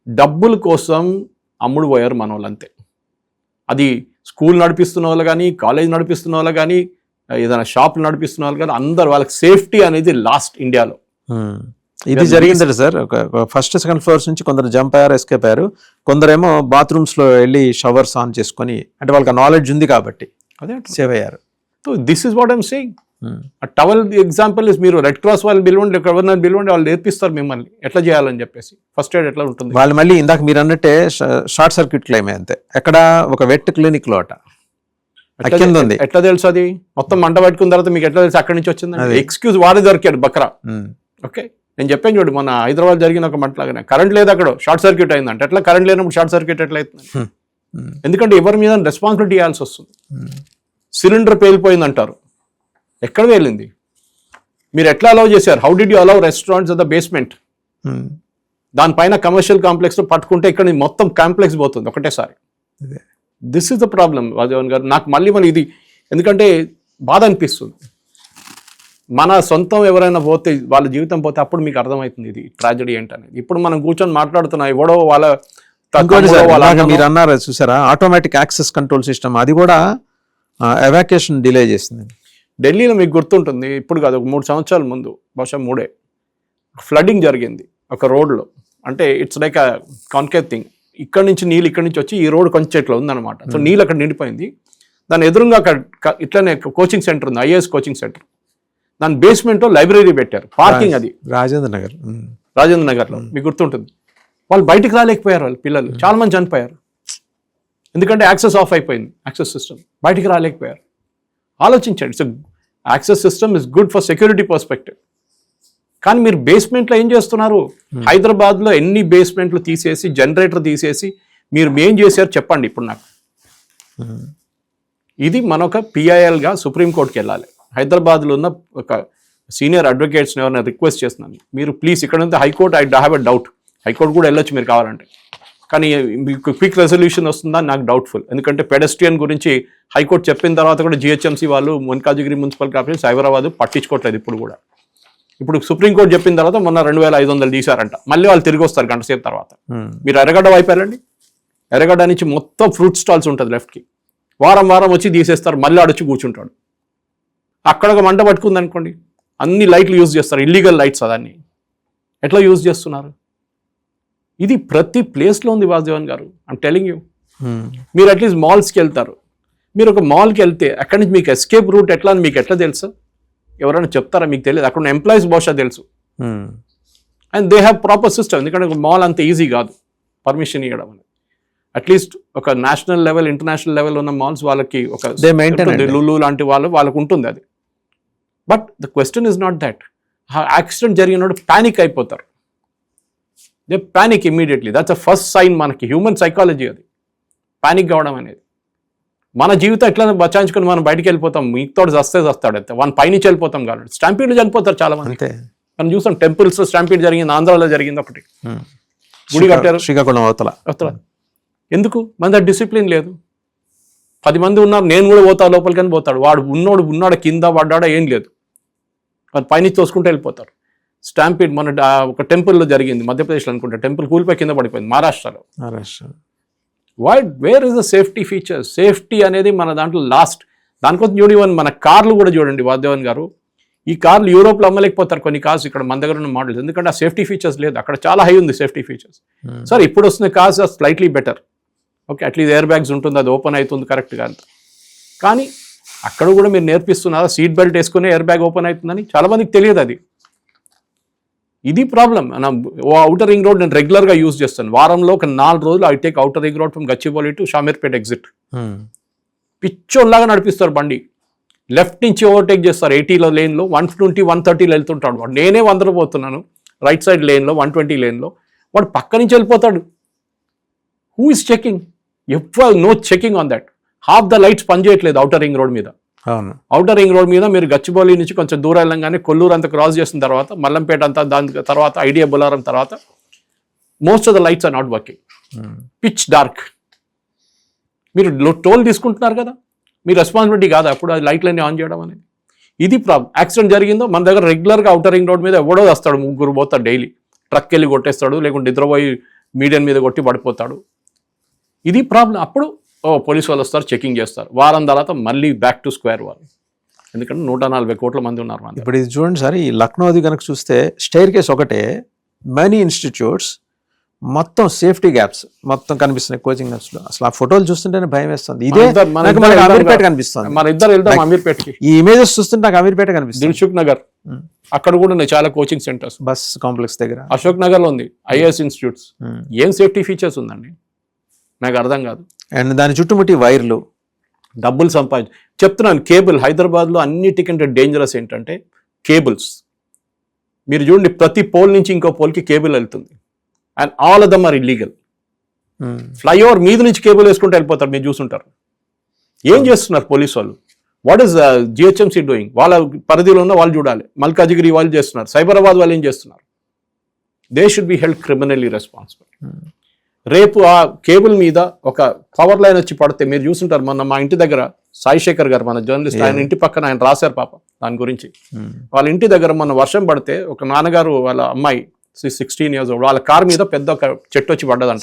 డబ్బుల కోసం అమ్ముడు పోయారు మన వాళ్ళంతే. అది స్కూల్ నడిపిస్తున్న వాళ్ళు కానీ, కాలేజ్ నడిపిస్తున్న వాళ్ళు కానీ, ఏదైనా షాపులు నడిపిస్తున్న వాళ్ళు కానీ, అందరు వాళ్ళకి సేఫ్టీ అనేది లాస్ట్ ఇండియాలో. ఇది జరిగిందండి సార్. ఫస్ట్ సెకండ్ ఫ్లోర్స్ నుంచి కొందరు జంప్ అయ్యారు, ఎస్కేప్ అయ్యారు. కొందరేమో బాత్రూమ్స్లో వెళ్ళి షవర్స్ ఆన్ చేసుకొని, అంటే వాళ్ళకి నాలెడ్జ్ ఉంది కాబట్టి అదే సేవ్ అయ్యారు. So this is what I'm saying. Towel example is, మీరు రెడ్ క్రాస్ వాళ్ళు పిలవండి, గవర్నర్ పిలవండి, వాళ్ళు నేర్పిస్తారు మిమ్మల్ని ఎట్లా చేయాలని చెప్పేసి. ఫస్ట్ ఎయిడ్ ఎట్లా ఉంటుంది. వాళ్ళు మళ్ళీ ఇందాక మీరు అన్నట్టే షార్ట్ సర్క్యూట్ క్లెయిమ్ అంతే. ఎక్కడ ఒక వెట్ క్లినిక్ లో కింద ఉంది. ఎట్లా తెలుసు అది మొత్తం మంట పట్టుకున్న తర్వాత మీకు ఎట్లా తెలుసు అక్కడి నుంచి వచ్చింది? ఎక్స్క్యూజ్ వాడే దొరికాడు బక్రా. ఓకే, నేను చెప్పాను చూడు, మన హైదరాబాద్ జరిగిన ఒక మంటలాగానే కరెంట్ లేదు అక్కడ, షార్ట్ సర్క్యూట్ అయిందంటే ఎట్లా కరెంట్ లేనప్పుడు షార్ట్ సర్క్యూట్ ఎట్లా అవుతుంది? ఎందుకంటే ఎవరి మీద రెస్పాన్సిబిలిటీ ఇవ్వాల్సి వస్తుంది. సిలిండర్ పేలిపోయింది అంటారు, ఎక్కడ వెళ్ళింది? మీరు ఎట్లా అలౌ చేశారు? How did you allow restaurants at the basement? దానిపైన కమర్షియల్ కాంప్లెక్స్ లో పట్టుకుంటే ఇక్కడ మొత్తం కాంప్లెక్స్ పోతుంది ఒకటేసారి. దిస్ ఇస్ ద ప్రాబ్లం వాజవన్ గారు. నాకు మళ్ళీ ఇది ఎందుకంటే బాధ అనిపిస్తుంది. మన సొంతం ఎవరైనా పోతే, వాళ్ళ జీవితం పోతే అప్పుడు మీకు అర్థమవుతుంది ఇది ట్రాజడీ ఏంటనేది. ఇప్పుడు మనం కూర్చొని మాట్లాడుతున్నాం, ఎవడో వాళ్ళ మీరు అన్నారు చూసారా, ఆటోమేటిక్ యాక్సెస్ కంట్రోల్ సిస్టమ్, అది కూడా ఎవాక్యుయేషన్ డిలే చేసింది. ఢిల్లీలో మీకు గుర్తుంటుంది, ఇప్పుడు కాదు, ఒక 3 సంవత్సరాల ముందు, బహుశా 3 ఫ్లడ్డింగ్ జరిగింది ఒక రోడ్లో. అంటే it's like a concave thing. ఇక్కడ నుంచి నీళ్ళు ఇక్కడి నుంచి వచ్చి ఈ రోడ్ కొంచెం ఇట్లా ఉందన్నమాట. సో నీళ్ళు అక్కడ నిండిపోయింది. దాని ఎదురుగా అక్కడ ఇట్లానే కోచింగ్ సెంటర్ ఉంది, ఐఏఎస్ కోచింగ్ సెంటర్. దాని బేస్మెంట్లో లైబ్రరీ పెట్టారు, పార్కింగ్. అది రాజేంద్ర నగర్లో మీకు గుర్తుంటుంది. వాళ్ళు బయటికి రాలేకపోయారు, వాళ్ళ పిల్లలు చాలా మంది చనిపోయారు. ఎందుకంటే యాక్సెస్ ఆఫ్ అయిపోయింది, యాక్సెస్ సిస్టమ్, బయటికి రాలేకపోయారు. ఆలోచించండి, so access system is good for security perspective. కానీ మీరు బేస్మెంట్లో ఏం చేస్తున్నారు? హైదరాబాద్లో ఎన్ని బేస్మెంట్లు తీసేసి, జనరేటర్ తీసేసి మీరు ఏం చేశారు చెప్పండి ఇప్పుడు నాకు. ఇది మనొక పిఐఎల్గా సుప్రీంకోర్టుకి వెళ్ళాలి. హైదరాబాద్లో ఉన్న ఒక సీనియర్ అడ్వకేట్స్ని ఎవరైనా రిక్వెస్ట్ చేస్తున్నాను, మీరు ప్లీజ్ ఇక్కడ నుంచి high court, I have a doubt, high court కూడా వెళ్ళొచ్చు మీరు కావాలంటే, కానీ మీకు క్విక్ రెజల్యూషన్ వస్తుందా నాకు డౌట్ఫుల్. ఎందుకంటే పెడెస్ట్రియన్ గురించి హైకోర్టు చెప్పిన తర్వాత కూడా జిహెచ్ఎంసీ వాళ్ళు, మల్కాజిగిరి మున్సిపల్ కార్పొరేషన్, హైదరాబాద్ పట్టించుకోవట్లేదు ఇప్పుడు కూడా. ఇప్పుడు సుప్రీంకోర్టు చెప్పిన తర్వాత మొన్న 2500 తీశారంట, మళ్ళీ వాళ్ళు తిరిగి వస్తారు గంట సేపు తర్వాత. మీరు ఎర్రగడ్డ వైపు వెళ్ళండి, ఎర్రగడ్డ నుంచి మొత్తం ఫ్రూట్ స్టాల్స్ ఉంటుంది లెఫ్ట్కి, వారం వచ్చి తీసేస్తారు, మళ్ళీ అడొచ్చి కూర్చుంటాడు. అక్కడ ఒక మంట పట్టుకుంది అనుకోండి, అన్ని లైట్లు యూజ్ చేస్తారు, ఇల్లీగల్ లైట్స్. అదాన్ని ఎట్లా యూజ్ చేస్తున్నారు? ఇది ప్రతి ప్లేస్లో ఉంది వాసుదేవన్ గారు, ఐమ్ టెలింగ్ యూ. మీరు అట్లీస్ట్ మాల్స్కి వెళ్తారు, మీరు ఒక మాల్కి వెళ్తే అక్కడి నుంచి మీకు ఎస్కేప్ రూట్ ఎట్లా అని మీకు ఎట్లా తెలుసు? ఎవరైనా చెప్తారా? మీకు తెలియదు. అక్కడ ఉన్న ఎంప్లాయీస్ బహుశా తెలుసు. And they have proper system. ఎందుకంటే ఒక మాల్ అంత ఈజీ కాదు పర్మిషన్ ఇవ్వడం అనేది. అట్లీస్ట్ ఒక నేషనల్ లెవెల్, ఇంటర్నేషనల్ లెవెల్ ఉన్న మాల్స్ వాళ్ళకి ఒక లులు లాంటి వాళ్ళకు ఉంటుంది అది. But the question is not that. Accident జరిగినప్పుడు ప్యానిక్ అయిపోతారు, they panic immediately. That's the first sign. మనకి హ్యూమన్ సైకాలజీ అది, ప్యానిక్ కావడం అనేది. మన జీవితం ఎట్లా బచాయించుకొని మనం బయటికి వెళ్ళిపోతాం, మీతో వస్తాడు అయితే వన్ పైనుంచి వెళ్ళిపోతాం. కాబట్టి స్టాంపీడ్లు చనిపోతారు చాలా మంది. మనం చూస్తాం టెంపుల్స్ స్టాంపీడ్ జరిగింది, ఆంధ్రాలో జరిగింది ఒకటి, గుడి కట్టారు శ్రీకాకుళం అవతల. ఎందుకు? మన దగ్గర డిసిప్లిన్ లేదు. 10 మంది ఉన్నారు, నేను కూడా పోతా లోపలికి అని పోతాడు, వాడు ఉన్నాడు కింద పడ్డాడా ఏం లేదు, వాళ్ళు పైనుంచి తోసుకుంటూ వెళ్ళిపోతారు. స్టాంపీడ్ మన ఒక టెంపుల్లో జరిగింది, మధ్యప్రదేశ్లో అనుకుంటా, టెంపుల్ కూలిపోయి కింద పడిపోయింది, మహారాష్ట్రలో. Where is the safety features? Safety అనేది మన దాంట్లో లాస్ట్. దానికోసం చూడండి, మన కార్లు కూడా చూడండి వాసుదేవన్ గారు, ఈ కార్లు యూరోప్లో అమ్మలేకపోతారు కొన్ని కార్స్, ఇక్కడ మన దగ్గర ఉన్న మోడల్స్, ఎందుకంటే ఆ సేఫ్టీ ఫీచర్స్ లేదు. అక్కడ చాలా హై ఉంది సేఫ్టీ ఫీచర్స్. సరే, ఇప్పుడు వస్తున్న cars are slightly better, okay, at least air bags ఉంటుంది, అది ఓపెన్ అవుతుంది కరెక్ట్గా అంత. కానీ అక్కడ కూడా మీరు నేర్పిస్తున్నారా సీట్ బెల్ట్ వేసుకుని ఎయిర్ బ్యాగ్ ఓపెన్ అవుతుందని? చాలా మందికి తెలియదు అది. ఇది ప్రాబ్లం. ఔటర్ రింగ్ రోడ్ నేను రెగ్యులర్గా యూజ్ చేస్తాను, వారంలో ఒక 4 రోజులు I take outer ring road from Gachibowli to Shamirpet exit. పిచ్చోన్లాగా నడిపిస్తారు బండి, లెఫ్ట్ నుంచి ఓవర్టేక్ చేస్తారు 80 లేన్లో, 120, 130 వెళ్తుంటాడు వాడు. నేనే 100 పోతున్నాను రైట్ సైడ్ లేన్లో, 120 లేన్లో, వాడు పక్క నుంచి వెళ్ళిపోతాడు. Who is checking? No checking on that. Half the lights పనిచేయట్లేదు ఔటర్ రింగ్ రోడ్ మీద. ఔటర్ రింగ్ రోడ్ మీద మీరు గచ్చిబౌలి నుంచి కొంచెం దూరం వెళ్ళంగానే కొల్లూరు అంతా క్రాస్ చేసిన తర్వాత, మల్లంపేట అంతా, దాని తర్వాత ఐడియా బొలారం తర్వాత, most of the lights are not working, pitch dark. మీరు టోల్ తీసుకుంటున్నారు కదా, మీ రెస్పాన్సిబిలిటీ కాదా అప్పుడు ఆ లైట్లన్నీ ఆన్ చేయడం అనేది? ఇది ప్రాబ్లం. యాక్సిడెంట్ జరిగిందో మన దగ్గర రెగ్యులర్గా ఔటర్ రింగ్ రోడ్ మీద ఎవడో వస్తాడు, 3 పోతాడు డైలీ, ట్రక్ వెళ్ళి కొట్టేస్తాడు, లేకుంటే నిద్రపోయి మీడియన్ మీద కొట్టి పడిపోతాడు. ఇది ప్రాబ్లం. అప్పుడు పోలీసు వాళ్ళు వస్తారు, చెకింగ్ చేస్తారు. వారం తర్వాత మళ్ళీ బ్యాక్ టు స్క్వేర్ వాళ్ళు. ఎందుకంటే 140 కోట్ల మంది ఉన్నారు మన దగ్గర. ఇప్పుడు ఇది చూడండి సార్, ఈ లక్నోది కనుక చూస్తే స్టైర్ కేస్ ఒకటే, మెనీ ఇన్స్టిట్యూట్స్ మొత్తం సేఫ్టీ గ్యాప్స్ మొత్తం కనిపిస్తున్నాయి కోచింగ్ లో. అసలు ఆ ఫోటోలు చూస్తుంటేనే భయం వేస్తుంది. ఇదే నాకు మనకి అమీర్పేట కనిపిస్తుంది. మన ఇద్దరు వెళ్దాం అమీర్పేటకి. ఈ ఇమేజెస్ చూస్తుంటే నాకు అమీర్పేట కనిపిస్తుంది. దిల్సుఖ్ నగర్ అక్కడ కూడా ఉన్నాయి చాలా కోచింగ్ సెంటర్స్. బస్ కాంప్లెక్స్ దగ్గర అశోక్ నగర్ లో ఉంది ఐఏఎస్ ఇన్స్టిట్యూట్స్. ఏం సేఫ్టీ ఫీచర్స్ ఉందండి నాకు అర్థం కాదు. అండ్ దాని చుట్టుముట్టి వైర్లు, డబ్బులు చెప్తున్నాను. కేబుల్ హైదరాబాద్లో అన్నిటికంటే డేంజరస్ ఏంటంటే కేబుల్స్. మీరు చూడండి, ప్రతి పోల్ నుంచి ఇంకో పోల్కి కేబుల్ వెళ్తుంది. And all of them are illegal. Flyover మీద నుంచి కేబుల్ వేసుకుంటూ వెళ్ళిపోతారు, మీరు చూసుంటారు. ఏం చేస్తున్నారు పోలీసు వాళ్ళు? What is GHMC doing? వాళ్ళ పరిధిలో ఉన్న వాళ్ళు చూడాలి. మల్కాజిగిరి వాళ్ళు చేస్తున్నారు, సైబరాబాద్ వాళ్ళు ఏం చేస్తున్నారు? They should be held criminally responsible. రేపు ఆ కేబుల్ మీద ఒక పవర్ లైన్ వచ్చి పడితే మీరు చూసుంటారు. మొన్న మా ఇంటి దగ్గర సాయి శేఖర్ గారు, మన జర్నలిస్ట్, ఆయన ఇంటి పక్కన ఆయన రాశారు పాప దాని గురించి. వాళ్ళ ఇంటి దగ్గర మొన్న వర్షం పడితే ఒక నాన్నగారు వాళ్ళ అమ్మాయి 16 years old, వాళ్ళ కార్ మీద పెద్ద ఒక చెట్టు వచ్చి పడ్డదంట.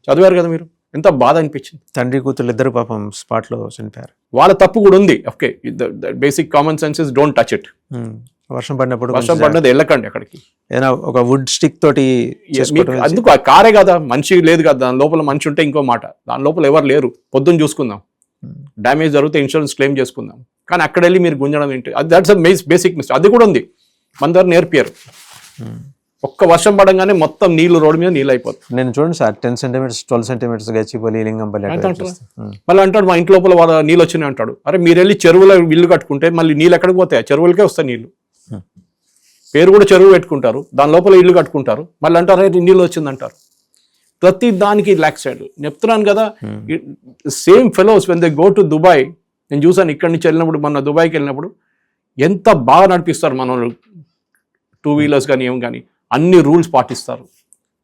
చదివారు కదా మీరు, ఎంత బాధ అనిపించింది. తండ్రి కూతురు ఇద్దరు పాపం స్పాట్ లో చనిపోయారు. వాళ్ళ తప్పు కూడా ఉంది. Okay, basic common sense is don't touch it. వర్షం పడినది వెళ్ళకండి అక్కడికి. ఏదైనా ఒక వుడ్ స్టిక్ తోటి అందుకు ఆ కారే కదా, మనిషి లేదు కదా దాని లోపల. మనిషి ఉంటే ఇంకో మాట, దాని లోపల ఎవరు లేరు. పొద్దున్న చూసుకుందాం, డ్యామేజ్ జరిగితే ఇన్సూరెన్స్ క్లెయిమ్ చేసుకుందాం. కానీ అక్కడ వెళ్ళి మీరు గుంజడం ఏంటి? That's basic mistake. అది కూడా ఉంది మన దగ్గర, నేర్పారు. ఒక్క వర్షం పడంగానే మొత్తం నీళ్లు రోడ్డు మీద నీళ్ళు అయిపోతుంది. నేను చూడండి sir, 10 centimeters 12 centimeters Gachibowli Lingampally మళ్ళీ అంటాడు మా ఇంటి లోపల నీళ్ళు వచ్చినాయి అంటాడు. అరే మీరు వెళ్ళి చెరువులో ఇల్లు కట్టుకుంటే మళ్ళీ నీళ్ళు ఎక్కడికి పోతాయి? చెరువులకే వస్తాయి నీళ్ళు. పేరు కూడా చెరువు పెట్టుకుంటారు, దాని లోపల ఇల్లు కట్టుకుంటారు, మళ్ళీ అంటారు అయితే నీళ్ళు వచ్చిందంటారు. ప్రతి దానికి రిలాక్స్ అయ్యాడు. చెప్తున్నాను కదా, same fellows when they go to Dubai. నేను చూసాను ఇక్కడి నుంచి వెళ్ళినప్పుడు, మొన్న దుబాయ్కి వెళ్ళినప్పుడు ఎంత బాగా నడిపిస్తారు మన వాళ్ళు. 2 wheelers కానీ ఏం కానీ అన్ని రూల్స్ పాటిస్తారు.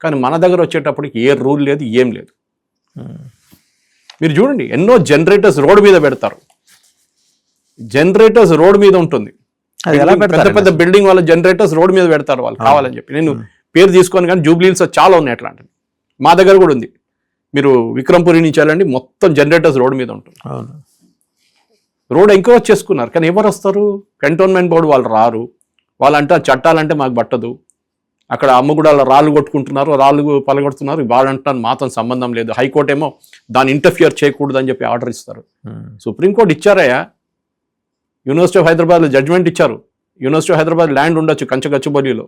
కానీ మన దగ్గర వచ్చేటప్పటికి ఏ రూల్ లేదు, ఏం లేదు. మీరు చూడండి, ఎన్నో జనరేటర్స్ రోడ్డు మీద పెడతారు. జనరేటర్స్ రోడ్డు మీద ఉంటుంది. పెద్ద పెద్ద బిల్డింగ్ వాళ్ళ జనరేటర్స్ రోడ్డు మీద పెడతారు వాళ్ళు కావాలని చెప్పి. నేను పేరు తీసుకొని, కానీ జూబ్లీహిల్స్ చాలా ఉన్నాయి అట్లాంటివి. మా దగ్గర కూడా ఉంది. మీరు విక్రమ్పురి నుంచి వెళ్ళండి, మొత్తం జనరేటర్స్ రోడ్డు మీద ఉంటుంది. రోడ్ ఎంకరేజ్ చేసుకున్నారు, కానీ ఎవరు వస్తారు? కంటోన్మెంట్ బోర్డు వాళ్ళు రారు. వాళ్ళంటే చట్టాలంటే మాకు పట్టదు. అక్కడ అమ్మగూడాల రాళ్ళు కొట్టుకుంటున్నారు, రాళ్ళు పలగొడుతున్నారు. వాళ్ళంటారు మాతో సంబంధం లేదు. హైకోర్టు ఏమో దాన్ని ఇంటర్ఫియర్ చేయకూడదు అని చెప్పి ఆర్డర్ ఇస్తారు. సుప్రీంకోర్టు ఇచ్చారయ్యా. యూనివర్సిటీ ఆఫ్ హైదరాబాద్లో జడ్జ్మెంట్ ఇచ్చారు. యూనివర్సిటీ ఆఫ్ హైదరాబాద్ ల్యాండ్ ఉండొచ్చు గచ్చిబౌలిలో,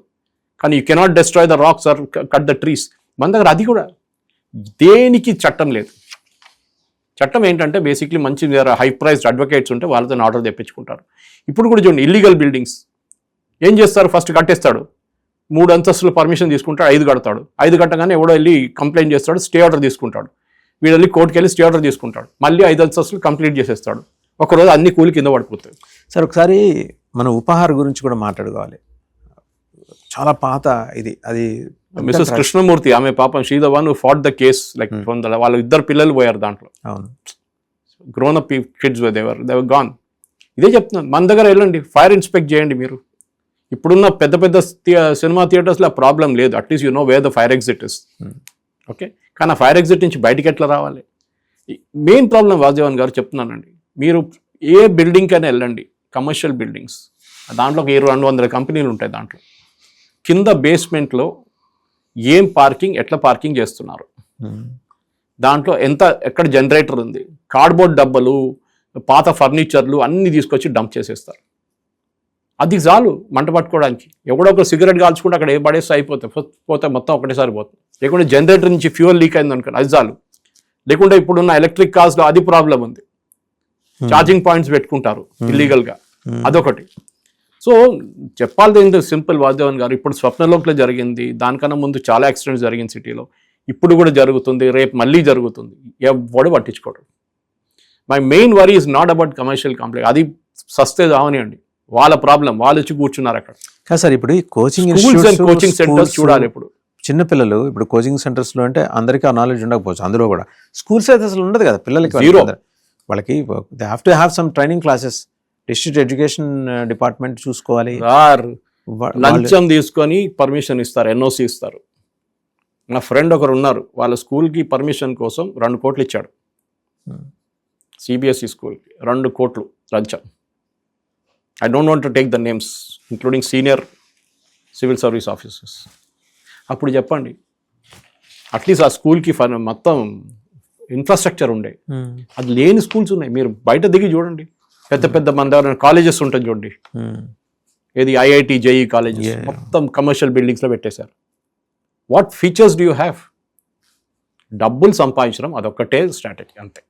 కానీ you cannot destroy the rocks or cut the trees. మన దగ్గర అది కూడా దేనికి చట్టం లేదు. చట్టం ఏంటంటే బేసిక్లీ మంచి హై ప్రైస్డ్ అడ్వకేట్స్ ఉంటే వాళ్ళతో ఆర్డర్ తెప్పించుకుంటారు. ఇప్పుడు కూడా చూడండి, ఇల్లీగల్ బిల్డింగ్స్ ఏం చేస్తారు? ఫస్ట్ కట్టేస్తాడు, 3 అంతస్తులు పర్మిషన్ తీసుకుంటాడు, 5 కడతాడు. 5 కట్టగానే ఎవడో వెళ్ళి కంప్లైంట్ చేస్తాడు, స్టే ఆర్డర్ తీసుకుంటాడు. వీడు వెళ్ళి కోర్టుకి వెళ్ళి స్టే ఆర్డర్ తీసుకుంటాడు, మళ్ళీ 5 అంతస్తులు కంప్లీట్ చేసేస్తాడు. ఒకరోజు అన్ని కూలి కింద పడిపోతాయి. సార్ ఒకసారి మన ఉపహార్ గురించి కూడా మాట్లాడుకోవాలి. చాలా పాత ఇది, అది మిస్సెస్ కృష్ణమూర్తి, ఆమె పాపం she the one who fought the case. Like వాళ్ళ 2 పిల్లలు పోయారు దాంట్లో. అవును, గ్రోన్ అప్ కిడ్స్ దేవర్ గాన్. ఇదే చెప్తున్నాను, మన దగ్గర వెళ్ళండి, ఫైర్ ఇన్స్పెక్ట్ చేయండి. మీరు ఇప్పుడున్న పెద్ద పెద్ద సినిమా థియేటర్స్లో ప్రాబ్లం లేదు. At least you know where the fire exit is. Okay, కానీ ఆ ఫైర్ ఎగ్జిట్ నుంచి బయటికి ఎట్లా రావాలి? మెయిన్ ప్రాబ్లం వాసుదేవన్ గారు చెప్తున్నానండి. మీరు ఏ బిల్డింగ్కైనా వెళ్ళండి, కమర్షియల్ బిల్డింగ్స్, దాంట్లో 200 కంపెనీలు ఉంటాయి. దాంట్లో కింద బేస్మెంట్లో ఏం పార్కింగ్, ఎట్లా పార్కింగ్ చేస్తున్నారు, దాంట్లో ఎక్కడ జనరేటర్ ఉంది, కార్డ్బోర్డ్ డబ్బాలు, పాత ఫర్నిచర్లు అన్నీ తీసుకొచ్చి డంప్ చేసేస్తారు. అది చాలు మంట పట్టుకోవడానికి. ఎవడో ఒక సిగరెట్ కాల్చుకుంటే అక్కడ ఏ పడేస్తే పోతే మొత్తం ఒకటేసారి పోతుంది. లేకుంటే జనరేటర్ నుంచి ఫ్యూయల్ లీక్ అయింది అనుకోండి, అది చాలు. లేకుంటే ఇప్పుడున్న ఎలక్ట్రిక్ కార్స్లో అది ప్రాబ్లం ఉంది. ఛార్జింగ్ పాయింట్స్ పెట్టుకుంటారు ఇల్లీగల్గా, అదొకటి. సో చెప్పాలి ఏంటో సింపుల్ వాసుదేవన్ గారు, ఇప్పుడు స్వప్నలోక్లో జరిగింది, దానికన్నా ముందు చాలా యాక్సిడెంట్స్ జరిగింది సిటీలో, ఇప్పుడు కూడా జరుగుతుంది, రేపు మళ్ళీ జరుగుతుంది. ఎవడు పట్టించుకోవడం. My main worry is not about commercial complex. అది సస్తే కావనియండి, వాళ్ళ ప్రాబ్లం, వాళ్ళు వచ్చి కూర్చున్నారు అక్కడ. కాదు సార్, ఇప్పుడు కోచింగ్ సెంటర్స్ చూడాలి. ఇప్పుడు చిన్నపిల్లలు ఇప్పుడు కోచింగ్ సెంటర్స్ లో అంటే అందరికీ ఆ నాలెడ్జ్ ఉండకపోవచ్చు. అందులో కూడా స్కూల్స్ అయితే అసలు ఉండదు కదా పిల్లలకి. వాళ్ళకి they have to have some training classes. District education department చూసుకోవాలి. లంచం తీసుకొని పర్మిషన్ ఇస్తారు, ఎన్ఓసి ఇస్తారు. నా ఫ్రెండ్ ఒకరు ఉన్నారు, వాళ్ళ స్కూల్కి పర్మిషన్ కోసం 2 కోట్లు ఇచ్చాడు. సిబిఎస్ఈ స్కూల్కి 2 కోట్లు లంచం. I don't want to take the names including senior civil service officers. అప్పుడు చెప్పండి, అట్లీస్ట్ ఆ స్కూల్కి మొత్తం ఇన్ఫ్రాస్ట్రక్చర్ ఉండే. అది లేని స్కూల్స్ ఉన్నాయి. మీరు బయట దిగి చూడండి, పెద్ద పెద్ద మన కాలేజెస్ ఉంటుంది చూడండి, ఏది ఐఐటి జేఈ కాలేజెస్ మొత్తం కమర్షియల్ బిల్డింగ్స్లో పెట్టేశారు. What features do you have? డబ్బులు సంపాదించడం అదొక్కటే స్ట్రాటజీ, అంతే.